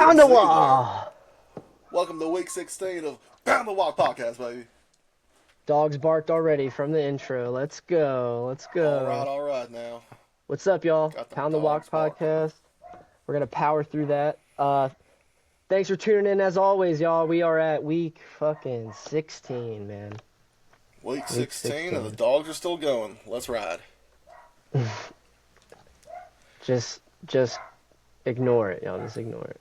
Pound the see there. wall. Welcome to week 16 of Pound the Walk podcast, baby. Dogs barked already from the intro. Let's go. Let's go. All right now. What's up, y'all? Got them Pound the dogs Walk barking. podcast. We're gonna power through that. Thanks for tuning in as always, y'all. We are at week fucking 16, man. Week Week 16 and the 16. dogs are still going. Let's ride. Just ignore it, y'all. Just ignore it.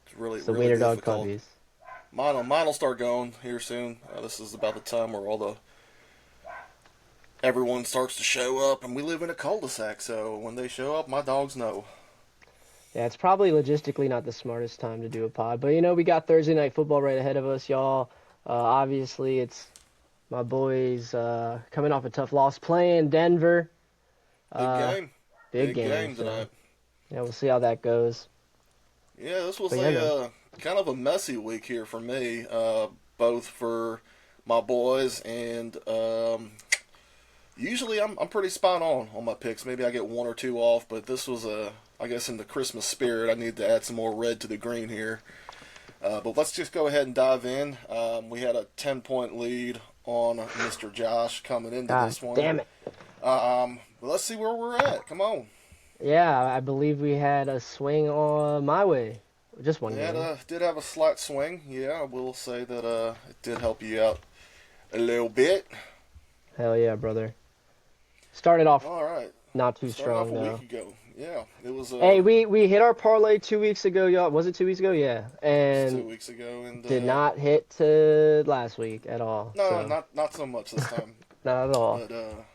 It's really, It's the really wiener dog difficult. puppies. Mine will start going here soon. This is about the time where everyone starts to show up, and we live in a cul-de-sac, so when they show up, my dogs know. Yeah, it's probably logistically not the smartest time to do a pod, but we got Thursday night football right ahead of us, y'all. Obviously, it's my boys coming off a tough loss playing Denver. Big Uh, game. Big Big game, game so tonight. yeah, we'll see how that goes. Yeah, this was But yeah, man. kind of a messy week here for me, both for my boys and usually I'm pretty spot on my picks. Maybe I get one or two off, but this was I guess in the Christmas spirit, I need to add some more red to the green here. But let's just go ahead and dive in. We had a 10-point lead on Mr. Josh coming into God this one. damn it. Let's see where we're at. Come on. Yeah, I believe we had a swing on my way. Just one We game. did have a slight swing. Yeah, I will say that it did help you out a little bit. Hell yeah, brother. Started off All right. not too Started off strong a though. week ago. Yeah, it was Hey, we hit our parlay 2 weeks ago, y'all. Was it 2 weeks ago? Yeah. it was And 2 weeks ago, and did not hit to last week at all. no, So, not so much this time. not at all. But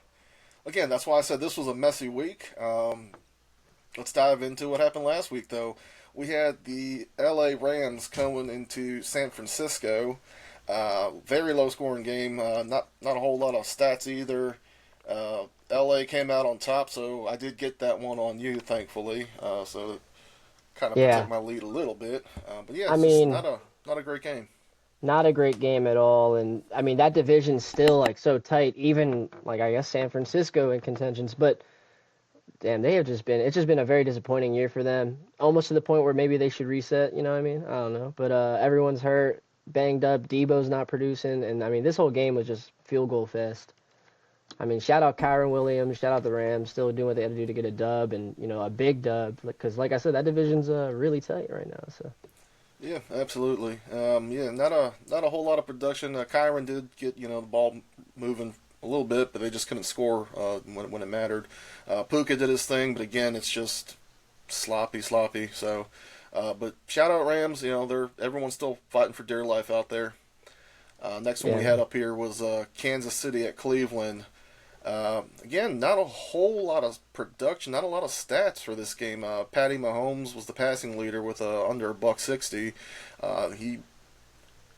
again, that's why I said this was a messy week. Let's dive into what happened last week, though. We had the L.A. Rams coming into San Francisco. Very low scoring game. Not a whole lot of stats either. L.A. came out on top, so I did get that one on you, thankfully. So kind of Yeah. protect my lead a little bit. But yeah, I it's just mean, not a great game. not a great game at all. And I mean, that division's still like so tight, even like I guess San Francisco in contentions. But damn, it's just been a very disappointing year for them. Almost to the point where maybe they should reset, you know what I mean? I don't know. But everyone's hurt, banged up, Debo's not producing, and I mean this whole game was just field goal fest. I mean, shout out Kyron Williams, shout out the Rams, still doing what they had to do to get a dub and a big dub because like I said, that division's really tight right now. So Yeah, absolutely. Yeah, not a whole lot of production. Kyron did get the ball moving a little bit, but they just couldn't score when it mattered. Puka did his thing, but again, it's just sloppy. So, but shout out Rams. Everyone's still fighting for dear life out there. Next one yeah, we had man. up here was Kansas City at Cleveland. Again, not a whole lot of production, not a lot of stats for this game. Patty Mahomes was the passing leader with under a buck 60. He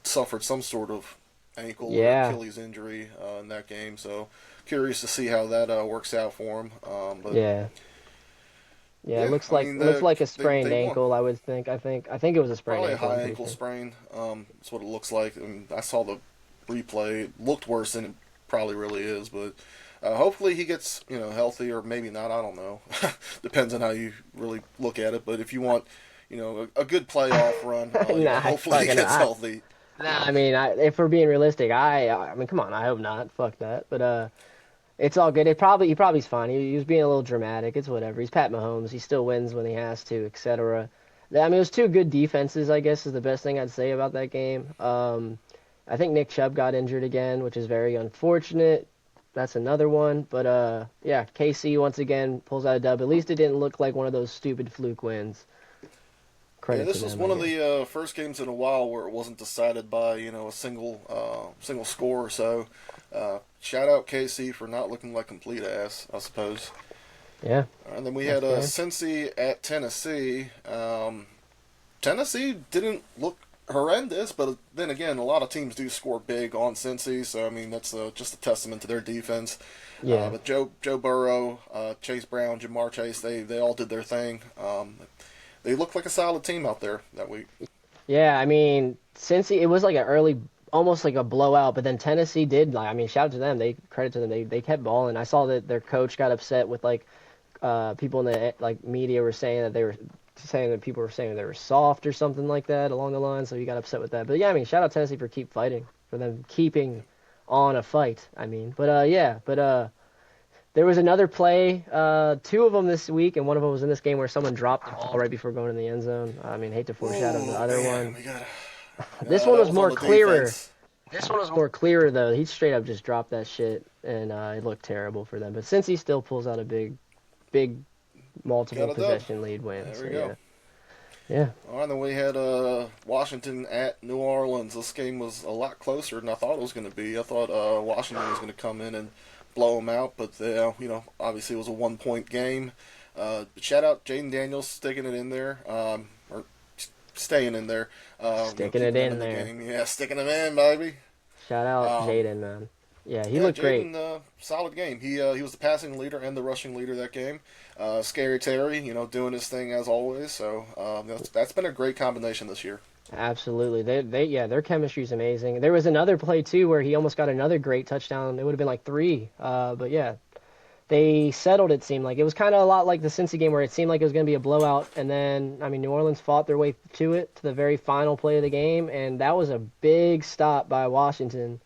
suffered some sort of ankle or Yeah, Achilles injury in that game, so curious to see how that works out for him. But yeah, yeah. It yeah, looks I like mean it looks like a sprained they won. ankle. I would think. I think it was a sprained Probably a ankle. I'm high pretty ankle sure. sprain. That's what it looks like. And I saw the replay. It looked worse than it probably really is, but hopefully he gets healthy, or maybe not. I don't know. Depends on how you really look at it. But if you want a good playoff run, Nah, hopefully he gets healthy. nah. I mean, if we're being realistic, I mean, come on. I hope not. Fuck that. But it's all good. He probably's fine. He was being a little dramatic. It's whatever. He's Pat Mahomes. He still wins when he has to, etc. I mean, it was two good defenses. I guess is the best thing I'd say about that game. I think Nick Chubb got injured again, which is very unfortunate. That's another one. But yeah, KC once again pulls out a dub. At least it didn't look like one of those stupid fluke wins. Yeah, Credit to this was them, I one of guess. the first games in a while where it wasn't decided by a single score or so. Shout out KC for not looking like complete ass, I suppose. Yeah, And then we that's had fair. Cincy at Tennessee. Tennessee didn't look horrendous, but then again, a lot of teams do score big on Cincy, so I mean that's just a testament to their defense. Yeah, But Joe Burrow, Chase Brown, Jamar Chase, they all did their thing. They looked like a solid team out there that week. yeah. I mean, since it was like an early, almost like a blowout, but then Tennessee did like. I mean, shout out to them. They credit to them. They kept balling. I saw that their coach got upset with like people in the like media were saying that they were saying that people were saying they were soft or something like that along the line, so he got upset with that. But yeah, I mean, shout out Tennessee for keep fighting, for them keeping on a fight. I mean, but yeah, but there was another play, two of them this week, and one of them was in this game where someone dropped the ball right before going in the end zone. I mean, hate to foreshadow the Oh other man, one. we got. This one That was was on more the clearer. defense. This one was more clearer though. He straight up just dropped that shit, and it looked terrible for them. But since he still pulls out a big multiple Got a dub. possession lead win, There so we go. yeah, yeah, All right, then we had Washington at New Orleans. This game was a lot closer than I thought it was going to be. I thought Washington was going to come in and blow them out, but obviously it was a 1 point game. Shout out Jaden Daniels sticking it in there, or staying in there, sticking it keeping them in in the there. game. Yeah, sticking them in, baby. Shout out Um, Jaden, man. Yeah, he yeah, looked great. Jaden, solid game. He was the passing leader and the rushing leader that game. Scary Terry, doing his thing as always. So that's been a great combination this year. Absolutely. Yeah, their chemistry is amazing. There was another play too where he almost got another great touchdown. It would have been like three. But yeah, they settled. It seemed like it was kind of a lot like the Cincy game where it seemed like it was going to be a blowout, and then I mean New Orleans fought their way to it to the very final play of the game, and that was a big stop by Washington.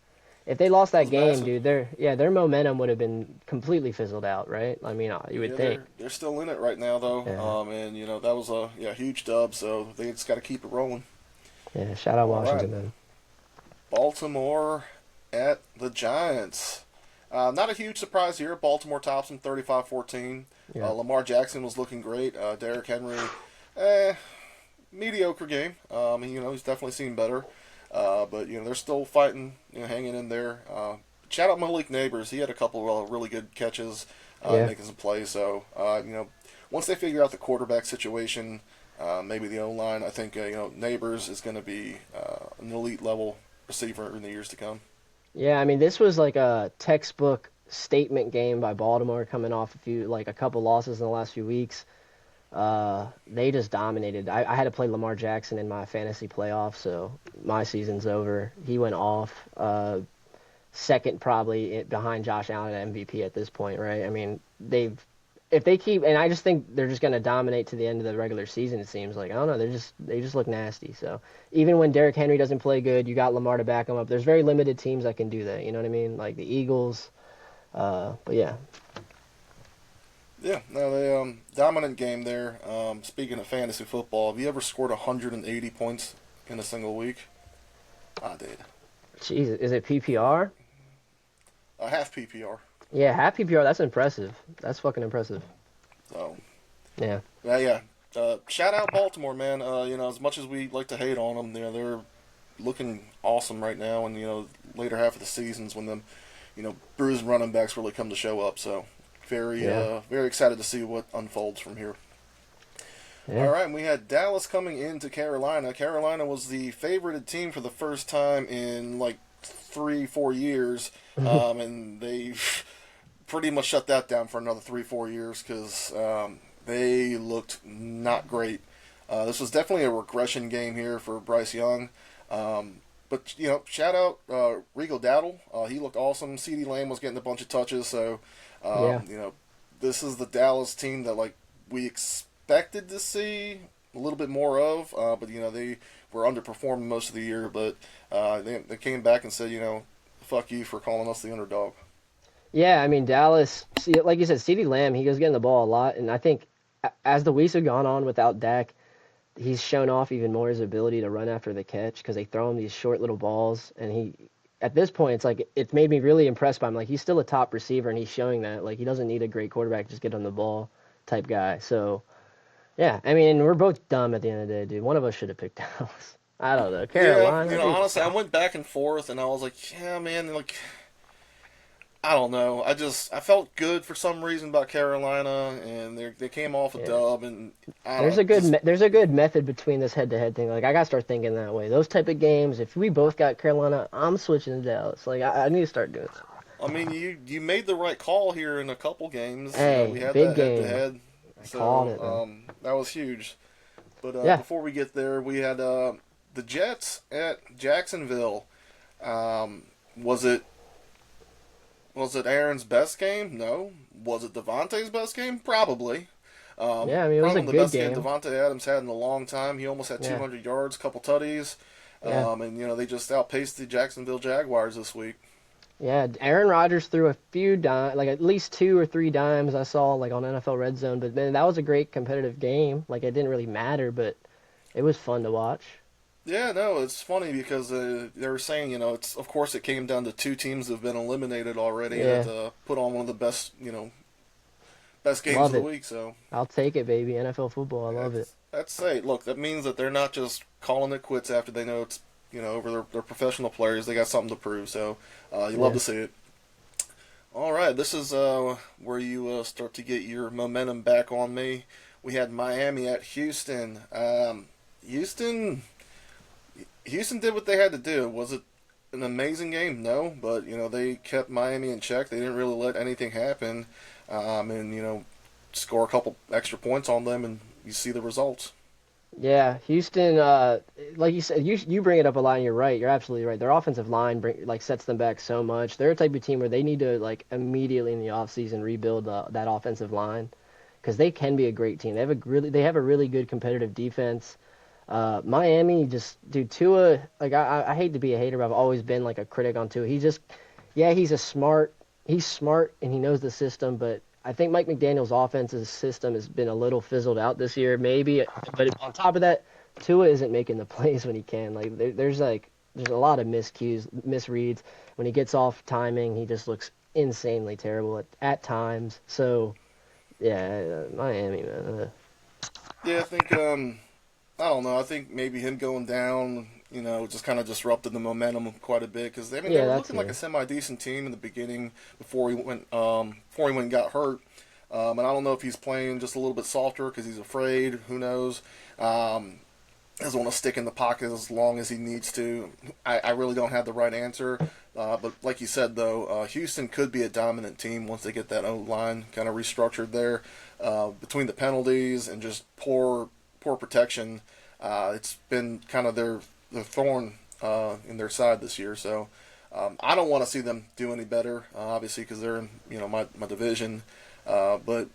If they lost It that was game, massive. dude, their momentum would have been completely fizzled out, right? I mean, you would Yeah, think. they're still in it right now though, Yeah, and that was a huge dub. So they just got to keep it rolling. yeah. Shout out All right, Washington, man. Baltimore at the Giants. Not a huge surprise here. Baltimore tops them 35-14. Yeah, Lamar Jackson was looking great. Derrick Henry, mediocre game. He's definitely seen better. But they're still fighting, hanging in there. Shout out Malik Neighbors. He had a couple of really good catches, yeah. making some plays. So once they figure out the quarterback situation, maybe the O line, I think Neighbors is going to be an elite level receiver in the years to come. Yeah, I mean, this was like a textbook statement game by Baltimore coming off a couple losses in the last few weeks. They just dominated. I had to play Lamar Jackson in my fantasy playoff, so my season's over. He went off. Second probably behind Josh Allen at MVP at this point, right? I mean, if they keep, and I just think they're just going to dominate to the end of the regular season. It seems like I don't know. They just look nasty. So even when Derrick Henry doesn't play good, you got Lamar to back him up. There's very limited teams that can do that. You know what I mean? Like the Eagles. But yeah, Yeah, no, they dominant game there. Speaking of fantasy football, have you ever scored 180 points in a single week? I did. jeez, is it PPR? A half PPR. Yeah, half PPR. That's impressive. That's fucking impressive. So Yeah. yeah. Shout out Baltimore, man. As much as we like to hate on them, they're looking awesome right now. And later half of the seasons when them, bruised running backs really come to show up. So very Yeah. very excited to see what unfolds from here. All Yeah. right, and we had Dallas coming into Carolina. Carolina was the favorited team for the first time in like 3-4 years, and they pretty much shut that down for another 3-4 years because they looked not great. This was definitely a regression game here for Bryce Young. But shout out Regal Dowdle. He looked awesome. CeeDee Lamb was getting a bunch of touches. So Yeah. this is the Dallas team that we expected to see a little bit more of. But they were underperforming most of the year. But they came back and said, fuck you for calling us the underdog. Yeah, I mean Dallas. See, like you said, CeeDee Lamb, he was getting the ball a lot, and I think as the weeks have gone on without Dak, he's shown off even more his ability to run after the catch because they throw him these short little balls, and at this point, it's like it's made me really impressed by him. Like he's still a top receiver, and he's showing that. Like he doesn't need a great quarterback, just get on the ball type guy. So yeah, I mean, we're both dumb at the end of the day, dude. One of us should have picked Dallas. I don't know, Yeah, Carolina, dude. honestly, I went back and forth, and I was like, yeah, man, I don't know. I felt good for some reason about Carolina, and they came off a Yeah. dub, and I There's don't a good just there's a good method between this head-to-head thing. Like I gotta start thinking that way. Those type of games, if we both got Carolina, I'm switching to Dallas. Like I need to start doing that. I mean, you made the right call here in a couple games. Hey, We had big that head to game. head, I called so it, man. that was huge. But Yeah. before we get there, we had the Jets at Jacksonville. Um, was it Aaron's best game? No. Was it Devontae's best game? Probably. Yeah, I mean it was a Probably the good best game game. Devontae Adams had in a long time. He almost had Yeah, 200 yards, couple tutties, yeah, and they just outpaced the Jacksonville Jaguars this week. yeah. Aaron Rodgers threw a few like at least 2 or 3 dimes I saw like on NFL Red Zone. But man, that was a great competitive game. Like it didn't really matter, but it was fun to watch. Yeah, no, it's funny because they were saying, it's of course it came down to two teams that have been eliminated already that Yeah, put on one of the best, best games love of the it. week. So I'll take it, baby. NFL football, I love it. that's say, look, that means that they're not just calling it quits after they know it's, over their professional players. They got something to prove. So you love Yeah, to see it. All right, this is where you start to get your momentum back on me. We had Miami at Houston. Houston, Houston did what they had to do. Was it an amazing game? No, but they kept Miami in check. They didn't really let anything happen, and score a couple extra points on them, and you see the results. yeah. Houston, like you said, you bring it up a lot, and you're right. You're absolutely right. Their offensive line like sets them back so much. They're a type of team where they need to like immediately in the offseason rebuild that offensive line because they can be a great team. They have a really good competitive defense. Miami just dude Tua like I hate to be a hater, but I've always been like a critic on Tua. He just yeah he's smart and he knows the system, but I think Mike McDaniel's offensive system has been a little fizzled out this year, maybe. But on top of that, Tua isn't making the plays when he can. There's a lot of miscues, misreads. When he gets off timing, he just looks insanely terrible at times. So yeah, Miami man. Yeah, I think I don't know. I think maybe him going down, just kind of disrupted the momentum quite a bit because they Yeah, were that's looking like a yeah. semi decent team in the beginning before he went and got hurt. And I don't know if he's playing just a little bit softer because he's afraid. Who knows? Um, doesn't want to stick in the pocket as long as he needs to. I really don't have the right answer. But like you said, though, Houston could be a dominant team once they get that O line kind of restructured there. Between the penalties and just poor protection, it's been kind of their thorn in their side this year. So I don't want to see them do any better, obviously, because they're in my division. But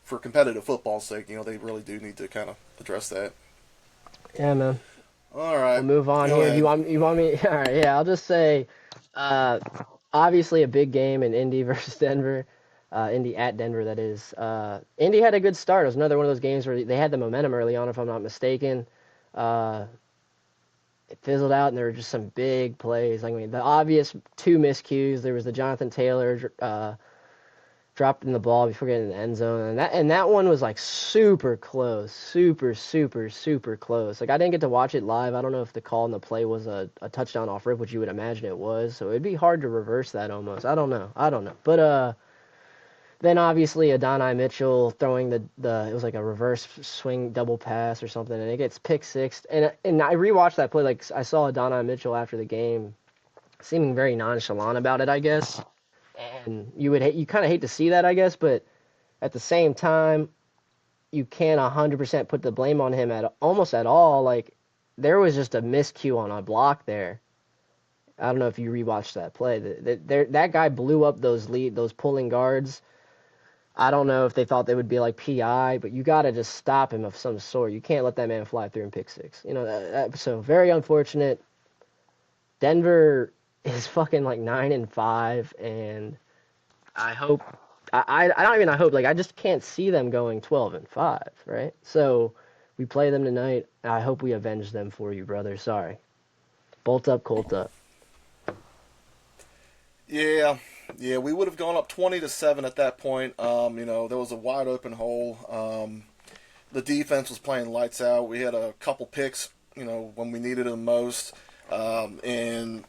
for competitive football's sake, they really do need to kind of address that. Yeah, man. All We'll right, move on go here. Do ahead. you want me? All right, yeah. I'll just say, uh, obviously a big game in Indy versus Denver. Indy at Denver, that is. Indy had a good start. It was another one of those games where they had the momentum early on, if I'm not mistaken. Uh, it fizzled out, and there were just some big plays. Like, I mean, the obvious two miscues. There was the Jonathan Taylor dropped in the ball before getting in the end zone, and that one was like super close, super close. Like I didn't get to watch it live. I don't know if the call and the play was a touchdown off rip, which you would imagine it was. So it'd be hard to reverse that almost. I don't know. But then obviously Adonai Mitchell throwing the it was like a reverse swing double pass or something, and it gets pick six. And I rewatched that play. Like I saw Adonai Mitchell after the game, seeming very nonchalant about it, I guess. And you kind of hate to see that, I guess, but at the same time, you can't 100% put the blame on him at almost at all. Like there was just a miscue on a block there. I don't know if you rewatched that play. That guy blew up those pulling guards. I don't know if they thought they would be like PI, but you got to just stop him of some sort. You can't let that man fly through and pick six. So very unfortunate. Denver is fucking like 9-5, and I hope I don't even I hope like I just can't see them going 12-5, right? So we play them tonight. I hope we avenge them for you, brother. Sorry. Bolt up, Colt up. Yeah, yeah, we would have gone up 20-7 at that point. There was a wide open hole. The defense was playing lights out. We had a couple picks, when we needed them most. And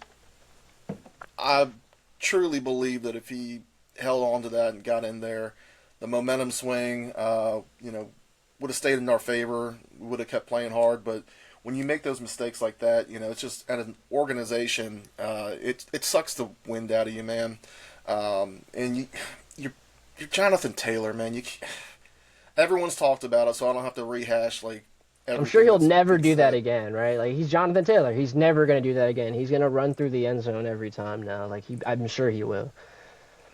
I truly believe that if he held on to that and got in there, the momentum swing, would have stayed in our favor. We would have kept playing hard, but when you make those mistakes like that, it's just at an organization, it sucks the wind out of you, man. And you're you're Jonathan Taylor, man. Everyone's talked about it, so I don't have to rehash like I'm sure everything he'll that's never been do that said. again, right? Like he's Jonathan Taylor. He's never gonna do that again. He's gonna run through the end zone every time now. I'm sure he will.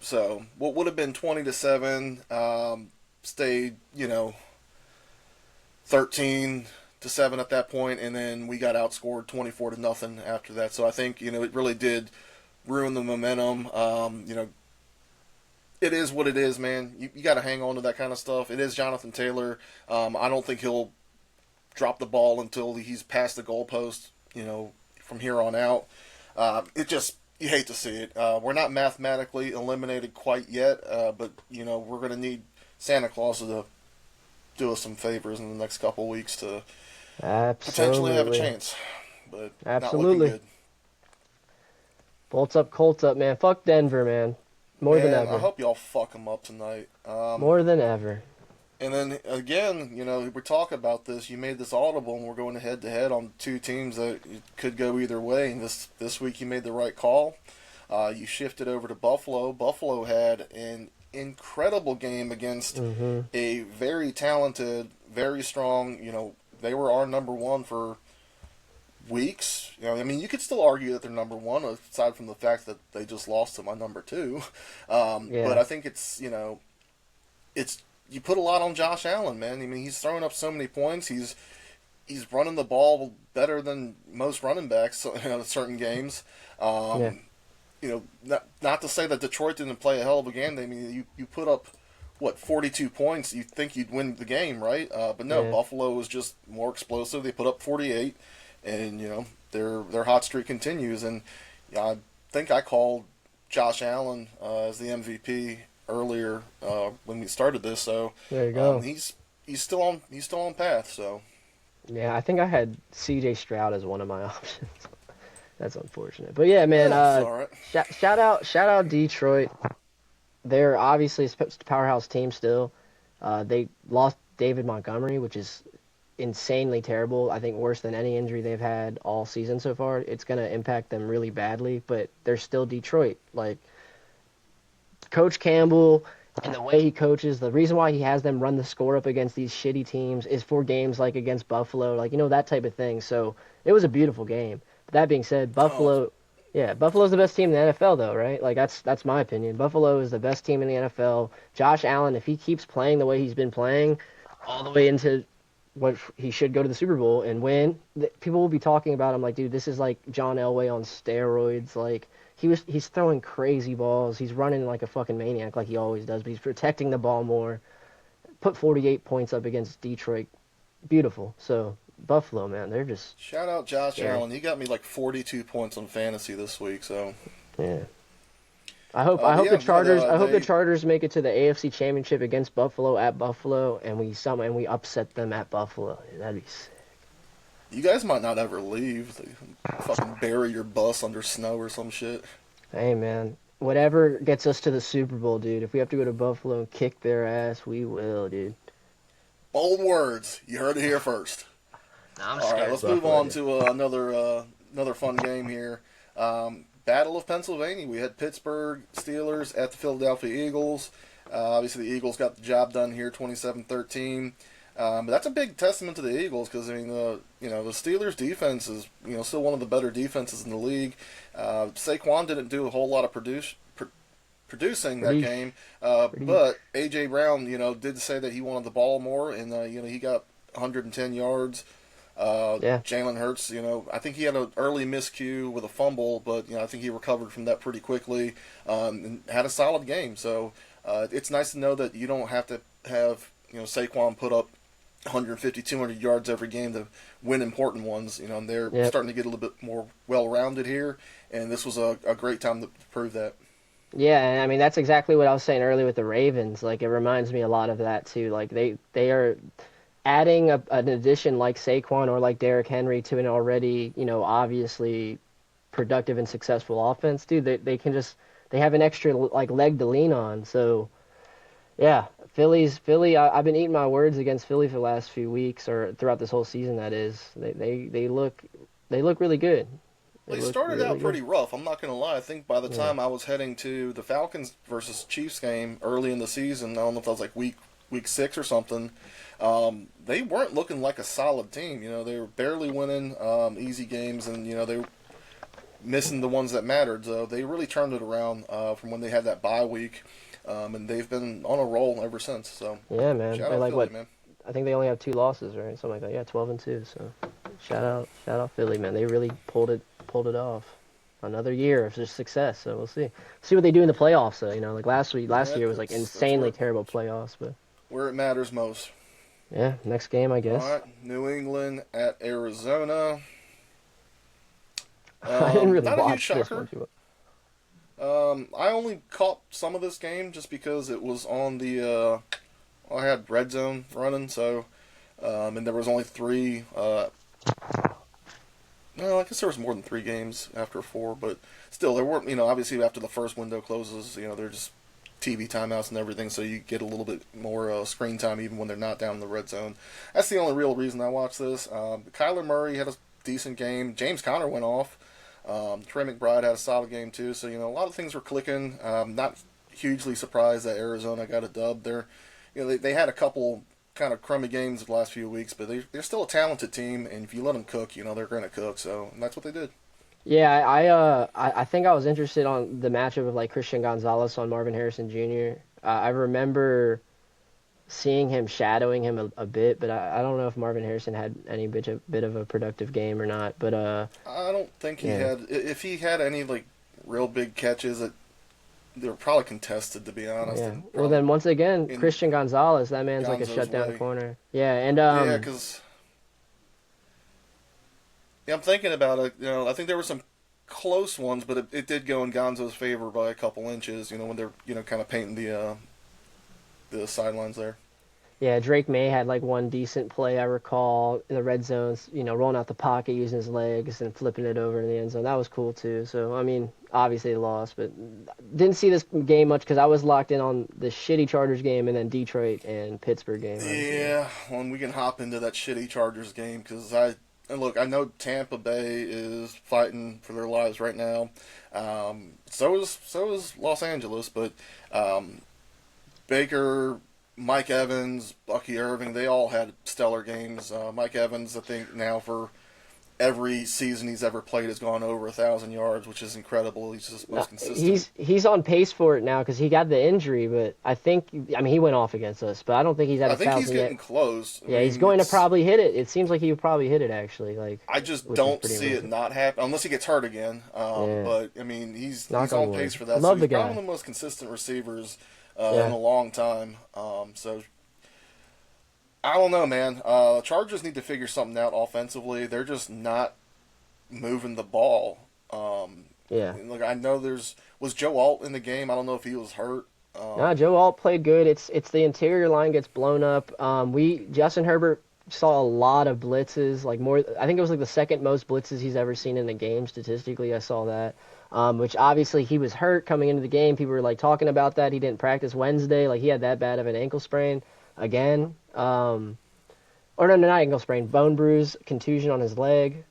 So what would have been 20-7 stayed, 13-7 at that point, and then we got outscored 24-0 after that. So I think it really did ruin the momentum. It is what it is, man. You got to hang on to that kind of stuff. It is Jonathan Taylor. I don't think he'll drop the ball until he's past the goalpost. From here on out, it just you hate to see it. We're not mathematically eliminated quite yet, but we're going to need Santa Claus to do us some favors in the next couple weeks to potentially have a Absolutely. chance, but not looking Absolutely. good. Bolts up, Colts up, man. Fuck Denver, man. More than Man, I ever. hope y'all fuck them up tonight. More than ever. And then again, we talk about this. You made this audible, and we're going head to head on two teams that could go either way. And this week, you made the right call. You shifted over to Buffalo. Buffalo had an incredible game against Mm-hmm. a very talented, very strong. They were our number one for weeks. I mean, you could still argue that they're number one, aside from the fact that they just lost to my number two. But Yeah. I think it's you put a lot on Josh Allen, man. I mean, he's throwing up so many points. He's running the ball better than most running backs in certain games. Yeah. Not to say that Detroit didn't play a hell of a game. I mean, you put up what 42 points. You think you'd win the game, right? But no, Yeah. Buffalo was just more explosive. They put up 48, and their hot streak continues. And I think I called Josh Allen as the MVP earlier when we started this. So There you go. he's still on path. So Yeah, I think I had C.J. Stroud as one of my options. That's unfortunate. But yeah, man. it's all right. Shout out Detroit. They're obviously a powerhouse team still. They lost David Montgomery, which is insanely terrible. I think worse than any injury they've had all season so far. It's going to impact them really badly, but they're still Detroit. Like Coach Campbell and the way he coaches, the reason why he has them run the score up against these shitty teams is for games like against Buffalo, like that type of thing. So it was a beautiful game. But that being said, Oh, yeah, Buffalo's the best team in the NFL though, right? Like that's my opinion. Buffalo is the best team in the NFL. Josh Allen, if he keeps playing the way he's been playing, all the way into what he should go to the Super Bowl and win. People will be talking about him like, dude, this is like John Elway on steroids. Like he's throwing crazy balls. He's running like a fucking maniac like he always does, but he's protecting the ball more. Put 48 points up against Detroit. Beautiful. So Buffalo, man, they're just shout out Josh scary. Allen. He got me like 42 points on fantasy this week. So, Yeah. I hope but the yeah, Chargers they make it to the AFC Championship against Buffalo at Buffalo and we upset them at Buffalo. That'd be sick. you guys might not ever leave. They fucking bury your bus under snow or some shit. Hey man, whatever gets us to the Super Bowl, dude. If we have to go to Buffalo and kick their ass, we will, dude. Bold words. You heard it here first. Nah, I'm All right, scared of let's move Buffalo, on dude. to another fun game here. Battle of Pennsylvania. We had Pittsburgh Steelers at the Philadelphia Eagles. Obviously, the Eagles got the job done here, 27-13. But that's a big testament to the Eagles because I mean the Steelers defense is still one of the better defenses in the league. Saquon didn't do a whole lot of producing that Pretty, game, pretty. but AJ Brown did say that he wanted the ball more, and he got 110 yards. Yeah, Jalen Hurts, I think he had an early miscue with a fumble, but I think he recovered from that pretty quickly and had a solid game. So it's nice to know that you don't have to have Saquon put up 150, 200 yards every game to win important ones. And they're yep. starting to get a little bit more well-rounded here, and this was a great time to prove that. Yeah, and I mean that's exactly what I was saying earlier with the Ravens. Like it reminds me a lot of that too. Like they are adding an addition like Saquon or like Derrick Henry to an already obviously productive and successful offense, dude. They can just they have an extra like leg to lean on. So yeah, Philly. I've been eating my words against Philly for the last few weeks or throughout this whole season. That is, they look really good. They They look started really out good. pretty rough. I'm not going to lie. I think by the Yeah, time I was heading to the Falcons versus Chiefs game early in the season, I don't know if that was like week 6 or something. They weren't looking like a solid team. They were barely winning easy games, and they were missing the ones that mattered. So they really turned it around from when they had that bye week, and they've been on a roll ever since. So yeah, man. shout They're out like Philly, what man. I think they only have 2 losses, right? Something like that. Yeah, 12-2. So shout out Philly, man. They really pulled it off. Another year of just success. So we'll see what they do in the playoffs. Though, like last Yeah, year was like that's insanely terrible playoffs. But where it matters most. yeah, next game, I All guess. right, New England at Arizona. I didn't really Not a huge watch this one shocker. too much. I only caught some of this game just because it was on the. I had Red Zone running, so and there was only three. No, I guess there was more than 3 games after 4, but still, there weren't. Obviously after the first window closes, they're just TV timeouts and everything, so you get a little bit more screen time even when they're not down in the red zone. That's the only real reason I watched this. Kyler Murray had a decent game. James Conner went off. Trey McBride had a solid game too. So a lot of things were clicking. Not hugely surprised that Arizona got a dub. They had a couple kind of crummy games the last few weeks, but they're still a talented team, and if you let them cook, they're going to cook. So that's what they did. Yeah, I think I was interested on the matchup of like Christian Gonzalez on Marvin Harrison Jr. I remember seeing him shadowing him a bit, but I don't know if Marvin Harrison had any bit of a productive game or not. But I don't think he yeah, had. If he had any like real big catches, they were probably contested to be honest, yeah. and Well, probably then once again, in Christian Gonzalez, that man's like a Gonzo's shutdown way. corner. Yeah, and Yeah, because yeah, I'm thinking about it. I think there were some close ones, but it did go in Gonzo's favor by a couple inches. When they're kind of painting the sidelines there. yeah, Drake May had like one decent play I recall in the red zones, rolling out the pocket using his legs and flipping it over in the end zone. That was cool too. So, I mean, obviously they lost, but didn't see this game much because I was locked in on the shitty Chargers game and then Detroit and Pittsburgh game. Yeah, well, we can hop into that shitty Chargers game because and look, I know Tampa Bay is fighting for their lives right now. So is Los Angeles, but um, Baker, Mike Evans, Bucky Irving, they all had stellar games. Mike Evans, I think now for every season he's ever played has gone over 1,000 yards, which is incredible. He's just No, most consistent. he's on pace for it now because he got the injury, but I mean, he went off against us, but I don't think he's at I a think he's thousand yet. getting close. I Yeah, he's mean, going to probably hit it. It seems like he would probably hit it actually, like, I just which is don't pretty see it impressive. not happen unless he gets hurt again. Yeah, But I mean, he's knock on on wood. pace for I that. So love he's the probably one guy. of the most consistent receivers in Yeah, a long time. So I don't know, man. Chargers need to figure something out offensively. They're just not moving the ball. yeah. Look, I know was Joe Alt in the game. I don't know if he was hurt. No, Joe Alt played good. It's the interior line gets blown up. Justin Herbert saw a lot of blitzes, like more. I think it was like the second most blitzes he's ever seen in a game statistically. I saw that. Which obviously he was hurt coming into the game. People were like talking about that. He didn't practice Wednesday. Like he had that bad of an ankle sprain again. Or no, not ankle sprain, bone bruise, contusion on his leg.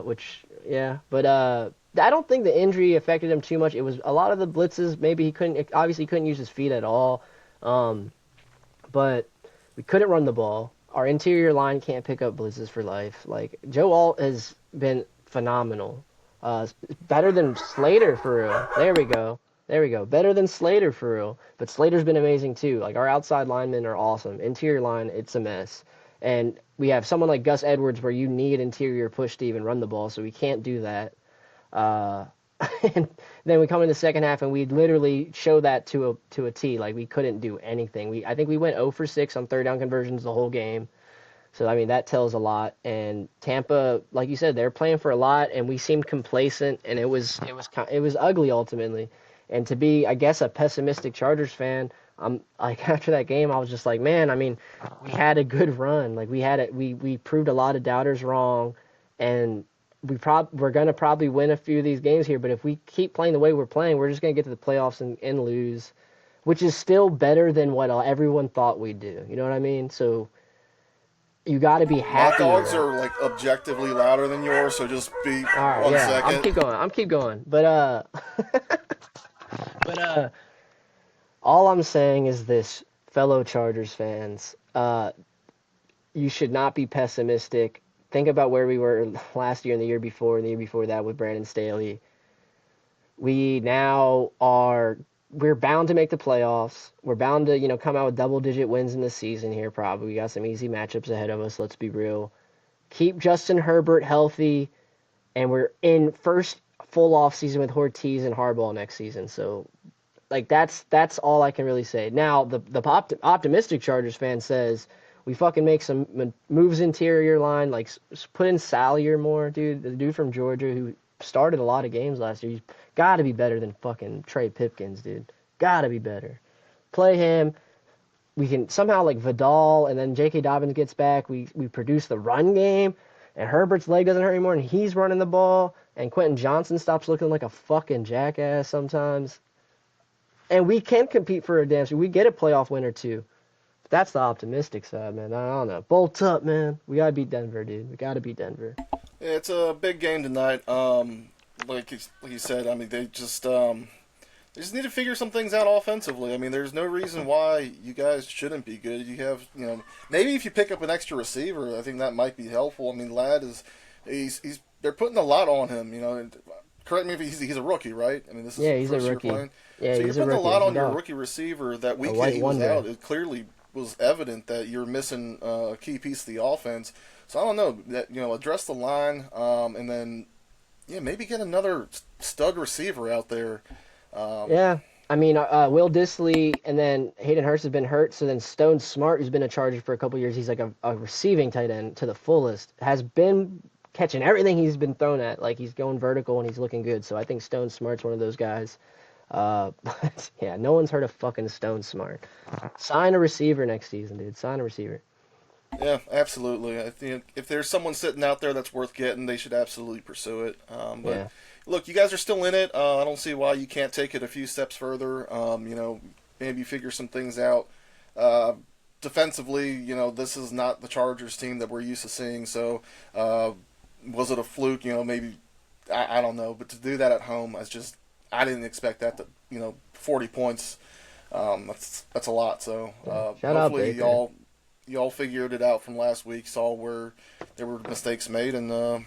Which yeah, but I don't think the injury affected him too much. It was a lot of the blitzes. Maybe he couldn't, obviously he couldn't use his feet at all. Um, but we couldn't run the ball. Our interior line can't pick up blitzes for life. Like Joe Alt has been phenomenal. Better than Slater for real. There we go. There we go. Better than Slater for real. But Slater's been amazing too. Like our outside linemen are awesome. Interior line, it's a mess. And we have someone like Gus Edwards where you need interior push to even run the ball, so we can't do that. Uh, and then we come in the second half and we literally show that to a T. Like we couldn't do anything. I think we went 0 for 6 on third down conversions the whole game. So I mean that tells a lot. And Tampa, like you said, they're playing for a lot, and we seemed complacent, and it was ugly ultimately. And to be, I guess, a pessimistic Chargers fan, I'm like after that game, I was just like, man, I mean, we had a good run. Like we had it, we proved a lot of doubters wrong, and we're gonna probably win a few of these games here. But if we keep playing the way we're playing, we're just gonna get to the playoffs and lose, which is still better than what everyone thought we'd do. You know what I mean? So you got to be My happy with dogs that. are like objectively louder than yours, so just be All right, one yeah, I'm second. keep going. I'm keep going. But but all I'm saying is this, fellow Chargers fans, you should not be pessimistic. Think about where we were last year and the year before and the year before that with Brandon Staley. We now are we're bound to make the playoffs. We're bound to, come out with double-digit wins in the season here. Probably we got some easy matchups ahead of us. Let's be real. Keep Justin Herbert healthy, and we're in first full off season with Ortiz and Harbaugh next season. So like that's all I can really say. Now the optimistic Chargers fan says we fucking make some moves interior line, like put in Salyer more, dude. The dude from Georgia who started a lot of games last year. He's got to be better than fucking Trey Pipkins, dude. Got to be better. Play him. We can somehow like Vidal, and then J.K. Dobbins gets back. We produce the run game, and Herbert's leg doesn't hurt anymore, and he's running the ball. And Quentin Johnson stops looking like a fucking jackass sometimes. And we can compete for a damn sure. We get a playoff win or two. But that's the optimistic side, man. I don't know. Bolt up, man. We gotta beat Denver, dude. We gotta beat Denver. Yeah, it's a big game tonight. Like you said, I mean, they just need to figure some things out offensively. I mean, there's no reason why you guys shouldn't be good. You have, maybe if you pick up an extra receiver, I think that might be helpful. I mean, Ladd he's they're putting a lot on him. And correct me if he's a rookie, right? I mean, this is Yeah, the he's a first year rookie. playing. Yeah, So you're he's a putting a rookie. lot He's on your dog. rookie receiver. That A weekend white he was wonder. out, it clearly was evident that you're missing a key piece of the offense. So I don't know that address the line, and then maybe get another stud receiver out there. Yeah. I mean, Will Disley and then Hayden Hurst has been hurt. So then Stone Smart, who's been a Charger for a couple years, he's like a receiving tight end to the fullest, has been catching everything he's been thrown at. Like he's going vertical and he's looking good. So I think Stone Smart's one of those guys. But yeah, no one's heard of fucking Stone Smart. Sign a receiver next season, dude. Sign a receiver. Yeah, absolutely. I think if there's someone sitting out there that's worth getting, they should absolutely pursue it. But Yeah. look, you guys are still in it. I don't see why you can't take it a few steps further. Maybe figure some things out. Uh, Defensively, this is not the Chargers team that we're used to seeing. So, was it a fluke? Maybe I don't know. But to do that at home, I didn't expect that. 40 points. That's a lot. So Shout out hopefully Baker. y'all figured it out from last week, saw where there were mistakes made, and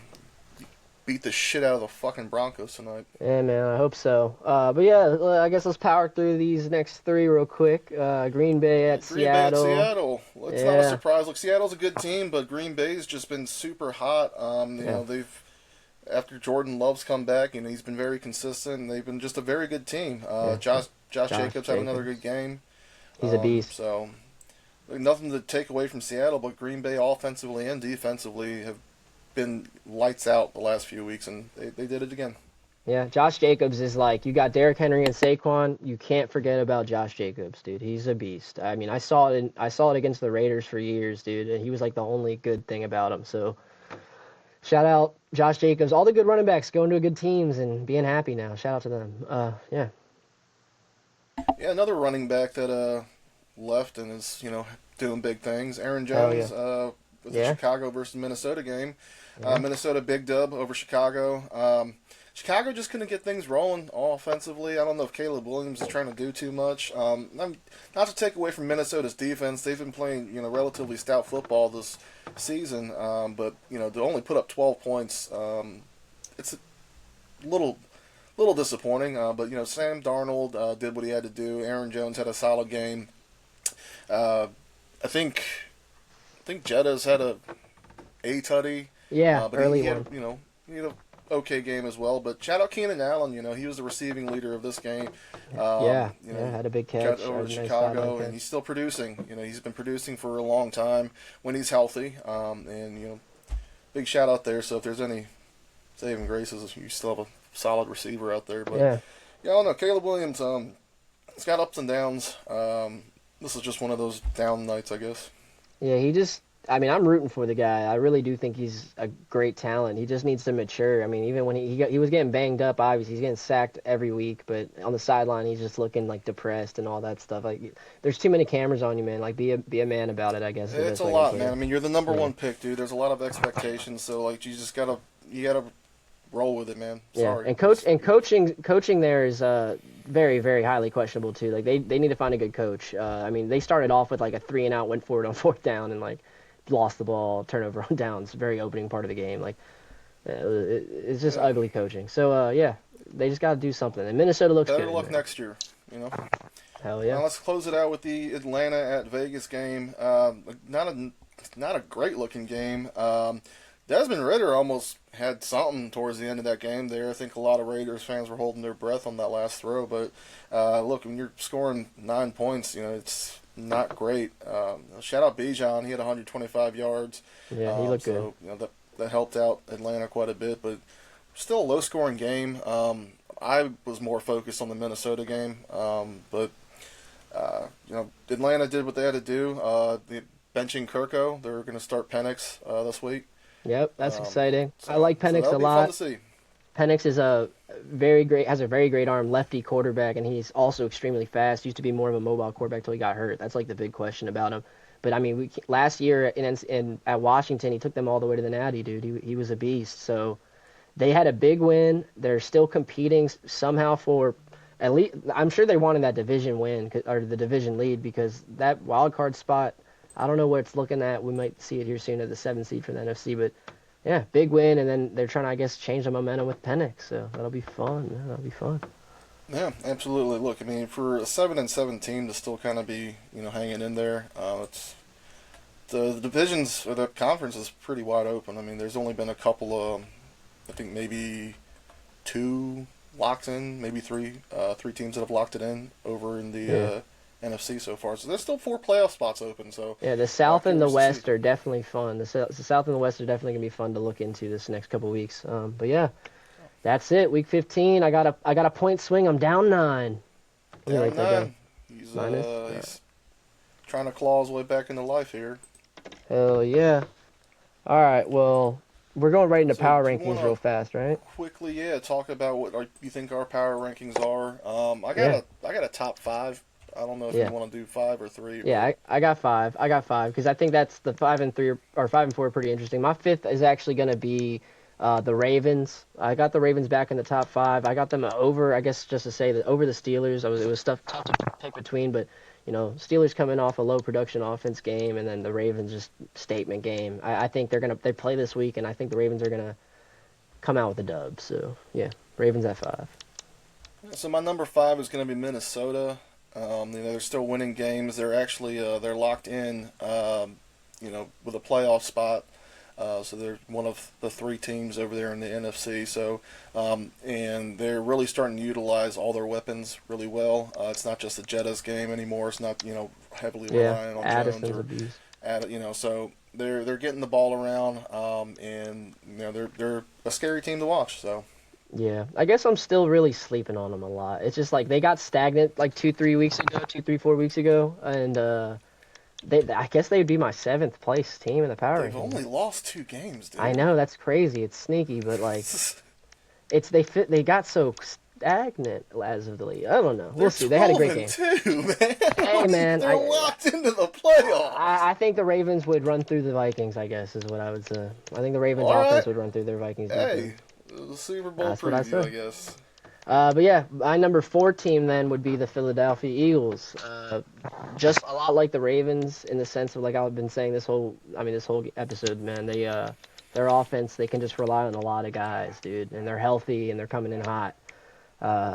beat the shit out of the fucking Broncos tonight. Yeah, man, I hope so. But yeah, I guess let's power through these next three real quick. Green Bay at Green Bay at Seattle. Seattle. Well, it's not a Yeah, surprise. Look, Seattle's a good team, but Green Bay's just been super hot. yeah, They've after Jordan Love's come back, he's been very consistent. And they've been just a very good team. yeah. Josh Jacobs had another Jacobs. good game. He's a beast. So nothing to take away from Seattle, but Green Bay offensively and defensively have been lights out the last few weeks, and they did it again. Yeah, Josh Jacobs is like, you got Derrick Henry and Saquon. You can't forget about Josh Jacobs, dude. He's a beast. I mean, I saw it against the Raiders for years, dude, and he was like the only good thing about him. So shout out Josh Jacobs. All the good running backs going to good teams and being happy now. Shout out to them. Yeah. Yeah, another running back that left and is doing big things. Aaron Hell yeah. Jones with the Yeah. Chicago versus Minnesota game. Yeah. Minnesota big dub over Chicago. Chicago just couldn't get things rolling offensively. I don't know if Caleb Williams is trying to do too much. Not to take away from Minnesota's defense, they've been playing relatively stout football this season, but to only put up 12 points, it's a little disappointing. But Sam Darnold did what he had to do. Aaron Jones had a solid game. I think Jetta's had a tutty. Yeah, But early he had, one. he had a okay game as well. But shout out Keenan Allen. He was the receiving leader of this game. Yeah, had a big catch. Got over Had to a nice Chicago, sideline and catch. he's still producing. He's been producing for a long time when he's healthy. And big shout out there. So if there's any saving graces, you still have a solid receiver out there. But Yeah. I don't know. Caleb Williams, it's got ups and downs. This is just one of those down nights, I guess. Yeah, I mean, I'm rooting for the guy. I really do think he's a great talent. He just needs to mature. I mean, even when he was getting banged up, obviously, he's getting sacked every week, but on the sideline, he's just looking like depressed and all that stuff. Like, there's too many cameras on you, man. Like, be a man about it, I guess. Is the It's best a way I can lot, put man. it. I mean, you're the number Yeah. one pick, dude. There's a lot of expectations, so like you just gotta roll with it, man. Yeah, Sorry. and coaching there is very, very highly questionable too. Like they need to find a good coach. I mean, they started off with like a 3-and-out, went forward on fourth down, and like lost the ball, turnover on downs, very opening part of the game. Like it's just ugly coaching. So yeah, they just got to do something. And Minnesota looks Better good. luck Man. next year. You know. Hell yeah. Let's close it out with the Atlanta at Vegas game. Not a great looking game. Desmond Ritter almost had something towards the end of that game there. I think a lot of Raiders fans were holding their breath on that last throw. But look, when you're scoring 9 points, it's not great. Shout out Bijan. He had 125 yards. Yeah, he looked good. So that helped out Atlanta quite a bit. But still a low scoring game. I was more focused on the Minnesota game. But Atlanta did what they had to do. The benching Kirko, they're going to start Penix this week. Yep, that's exciting. I So like Penix that'll a be fun to lot. see. Penix is a very great has a very great arm lefty quarterback, and he's also extremely fast. Used to be more of a mobile quarterback till he got hurt. That's like the big question about him. But I mean, last year in at Washington, he took them all the way to the Natty, dude. He was a beast. So they had a big win. They're still competing somehow for at least. I'm sure they wanted that division win or the division lead because that wild card spot. I don't know what it's looking at. We might see it here soon at the 7th seed for the NFC, but yeah, big win, and then they're trying to, I guess, change the momentum with Penix. So that'll be fun. Yeah, that'll be fun. Yeah, absolutely. Look, I mean, for a 7-7 team to still kind of be hanging in there, it's the divisions or the conference is pretty wide open. I mean, there's only been a couple of, I think maybe two locked in, maybe three teams that have locked it in over in Yeah, the NFC so far. So there's still 4 playoff spots open. So yeah. The South and the curious to see. West are definitely fun. The South and the West are definitely gonna be fun to look into this next couple weeks. But yeah, that's it. Week 15. I got a point swing. I'm down 9. Let me Down write that down. nine. He's Minus. uh All right. he's trying to claw his way back into life here. Hell yeah. All right. Well, we're going right into So power do you want rankings real to fast, right? quickly, talk about what you think our power rankings are? Yeah. I got a top 5. I don't know if you Yeah. want to do 5 or 3, Yeah, but I got 5. I got 5 because I think that's the 5 and 3 or 5 and 4 are pretty interesting. My fifth is actually going to be the Ravens. I got the Ravens back in the top 5. I got them over. I guess just to say that over the Steelers. It was tough to pick between, but Steelers coming off a low production offense game, and then the Ravens just statement game. I think they play this week, and I think the Ravens are gonna come out with a dub. So yeah, Ravens at 5. so my number 5 is going to be Minnesota. They're still winning games. They're actually they're locked in, with a playoff spot. So they're one of the 3 teams over there in the NFC. So, and they're really starting to utilize all their weapons really well. It's not just a Jettas game anymore. It's not heavily Yeah, relying on Jones Addison's a or beast. So they're getting the ball around, and they're a scary team to watch. So Yeah, I guess I'm still really sleeping on them a lot. It's just like they got stagnant like 2, 3 weeks ago, 2, 3, 4 weeks ago, and I guess they'd be my 7th place team in the power they've rankings. only lost 2 games, I dude. know that's crazy. It's sneaky, but like they got so stagnant as of the league. I don't know. They're We'll see. They had a 12 great and game. 2, man. Hey man, They're locked into the playoffs. I think the Ravens would run through the Vikings. I guess is what I would say. I think the Ravens All right. offense would run through their Vikings defense. Hey, the Super Bowl That's what I preview, said. I guess. But yeah, my number 4 team then would be the Philadelphia Eagles. Just a lot like the Ravens in the sense of like I've been saying this whole episode, man. Their offense, they can just rely on a lot of guys, dude, and they're healthy and they're coming in hot.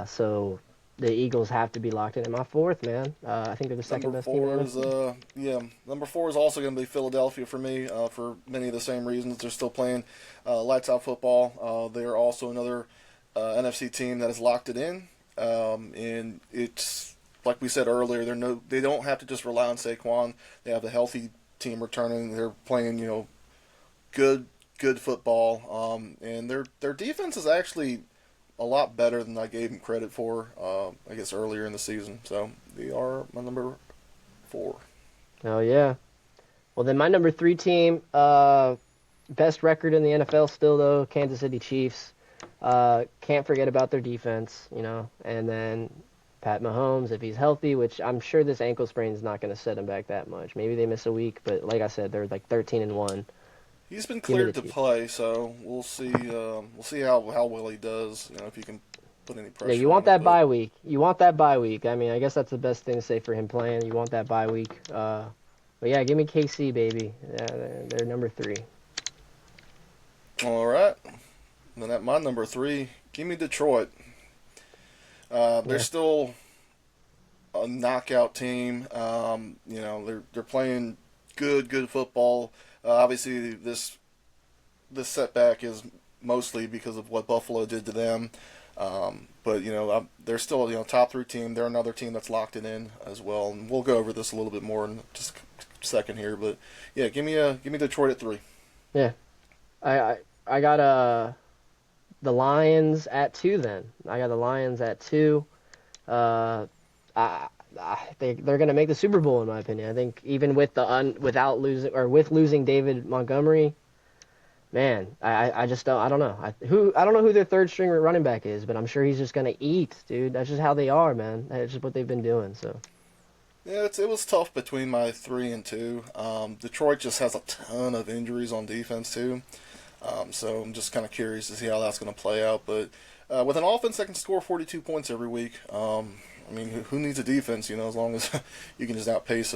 So the Eagles have to be locked in at my 4th, man. I think they're the second Number best team in four the is NFC. number 4 is also going to be Philadelphia for me for many of the same reasons. They're still playing lights out football. They are also another NFC team that has locked it in, and it's like we said earlier. They don't have to just rely on Saquon. They have a healthy team returning. They're playing good football, and their defense is actually a lot better than I gave them credit for. I guess earlier in the season. So they are my number 4. Oh yeah. Well, then my number 3 team, best record in the NFL still though, Kansas City Chiefs. Can't forget about their defense, and then Pat Mahomes if he's healthy, which I'm sure this ankle sprain is not going to set him back that much. Maybe they miss a week, but like I said, they're like 13-1. He's been Give me the cleared to Chiefs. play, so we'll see. We'll see how well he does. If he can put any Yeah, you pressure want on him. that But bye week. You want that bye week. I mean, I guess that's the best thing to say for him playing. You want that bye week. But yeah, give me KC, baby. Yeah, they're number 3. all right, then at my number 3, give me Detroit. They're Yeah, still a knockout team. They're playing good football. Obviously, this setback is mostly because of what Buffalo did to them. But they're still top three team. They're another team that's locked it in as well. And we'll go over this a little bit more in just a second here. But yeah, give me Detroit at 3. Yeah, I got the Lions at 2. Then I got the Lions at 2. Uh, they're gonna make the Super Bowl in my opinion. I think even with without losing or with losing David Montgomery, man, I just don't know. I don't know who their third string running back is, but I'm sure he's just gonna eat, dude. That's just how they are, man. That's just what they've been doing. So Yeah, it was tough between my 3 and 2. Detroit just has a ton of injuries on defense too. So I'm just kind of curious to see how that's going to play out. But with an offense that can score 42 points every week, I mean, who needs a defense? As long as you can just outpace